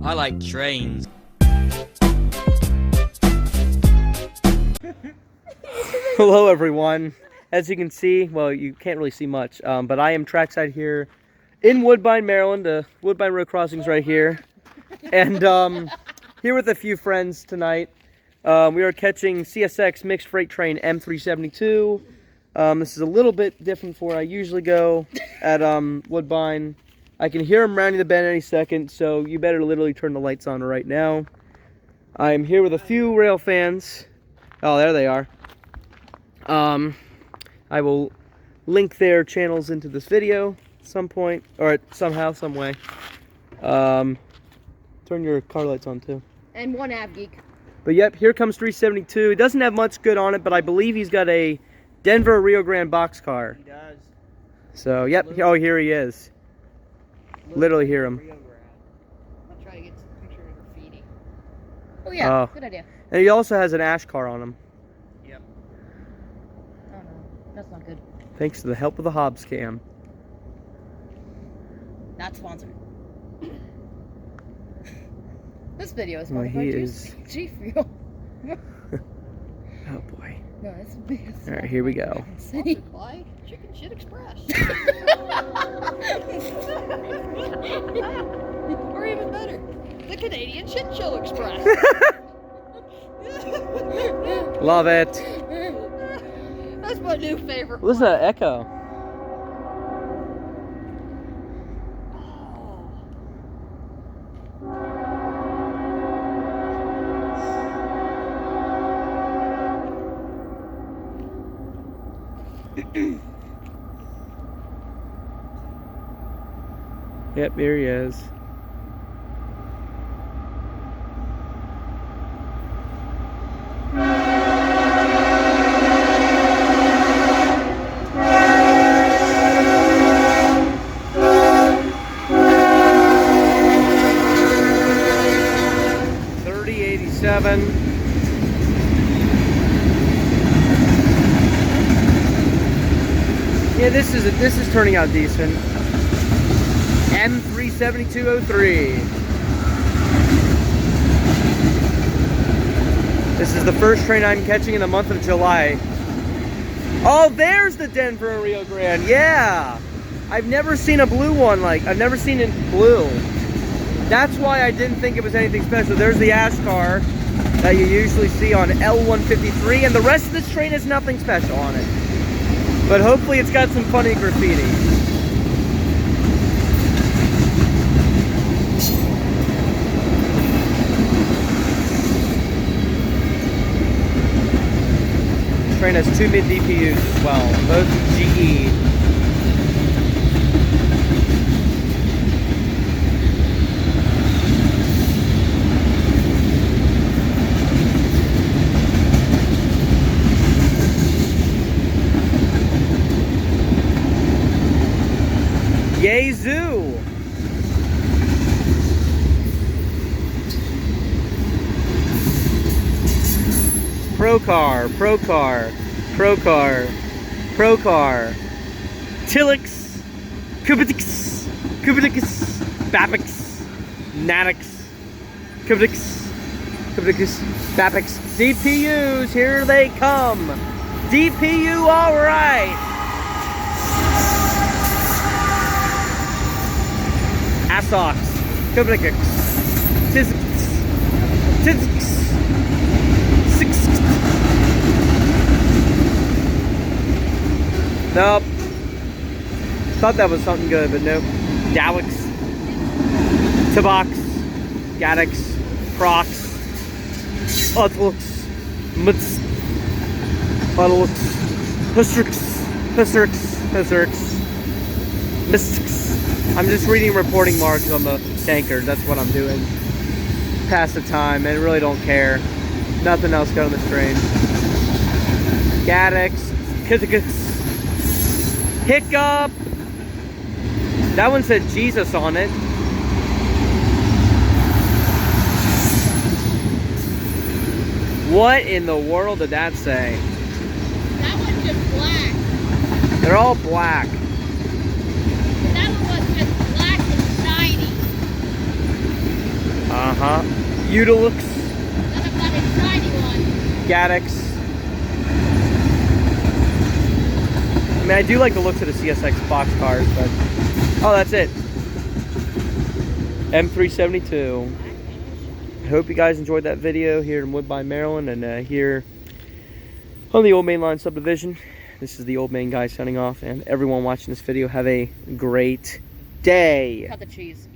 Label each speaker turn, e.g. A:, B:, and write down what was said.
A: I like trains.
B: Hello everyone. As you can see, well, you can't really see much, but I am trackside here in Woodbine, Maryland. The Woodbine Road crossing's right here. And here with a few friends tonight. We are catching CSX mixed freight train M372. This is a little bit different from where I usually go at Woodbine. I can hear them rounding the bend any second, so you better literally turn the lights on right now. I am here with a few rail fans. Oh, there they are. I will link their channels into this video at some point, or somehow, some way. Turn your car lights on too.
C: And one Av Geek.
B: But yep, here comes 372. He doesn't have much good on it, but I believe he's got a Denver Rio Grande boxcar.
D: He does.
B: So yep, oh, here he is. Literally hear him.
C: I'll try to get some picture of graffiti. Oh yeah, good idea.
B: And he also has an ash car on him.
D: Yep.
C: Oh no, that's not good.
B: Thanks to the help of the Hobbs cam.
C: Not sponsored. This video is
B: Well,
C: sponsored by
B: he is.
C: G Fuel.
B: Oh boy.
C: No, that's the biggest.
B: All right, here we go.
C: Sponsored
D: by Chicken Shit Express. Or even better, the Canadian Shit Show Express.
B: Love it.
D: That's my new favorite.
B: Listen to that echo. Yep, here he is. Yeah, this is turning out decent. M37203. This is the first train I'm catching in the month of July. Oh, there's the Denver and Rio Grande. Yeah, I've never seen a blue one I've never seen it blue. That's why I didn't think it was anything special. There's the ash car that you usually see on L153, and the rest of this train has nothing special on it. But hopefully it's got some funny graffiti. This train has two mid DPUs as well, both GE. Yazoo! Procar, Procar, Procar, Procar, Tillix, Kubitix, Kubitix, Babix, Nanix, Kubitix, Kubitix, Babix, DPUs, here they come! DPU, alright! Assox, Kubitix, Tizix, Tizix, Six. Nope. Thought that was something good, but nope. Dowix, Tabox, Gadix, Prox, Utlux, Mutz, Utlux, Hustrix, Hustrix, Hustrix, Mystics. I'm just reading reporting marks on the tanker. That's what I'm doing. Pass the time, and really don't care. Nothing else got on this train. Gadix, Kitticus, Hiccup. That one said Jesus on it. What in the world did that say?
C: That one's just black.
B: They're all black.
C: That one was just black and shiny.
B: Uh-huh. Utilux,
C: Then I've got a shiny one.
B: Gaddix. I mean, I do like the looks of the CSX box cars, but... Oh, that's it. M372. I hope you guys enjoyed that video here in Woodbine, Maryland, and here on the Old Main Line subdivision. This is the Old Main guy signing off, and everyone watching this video, have a great day.
C: Cut the cheese.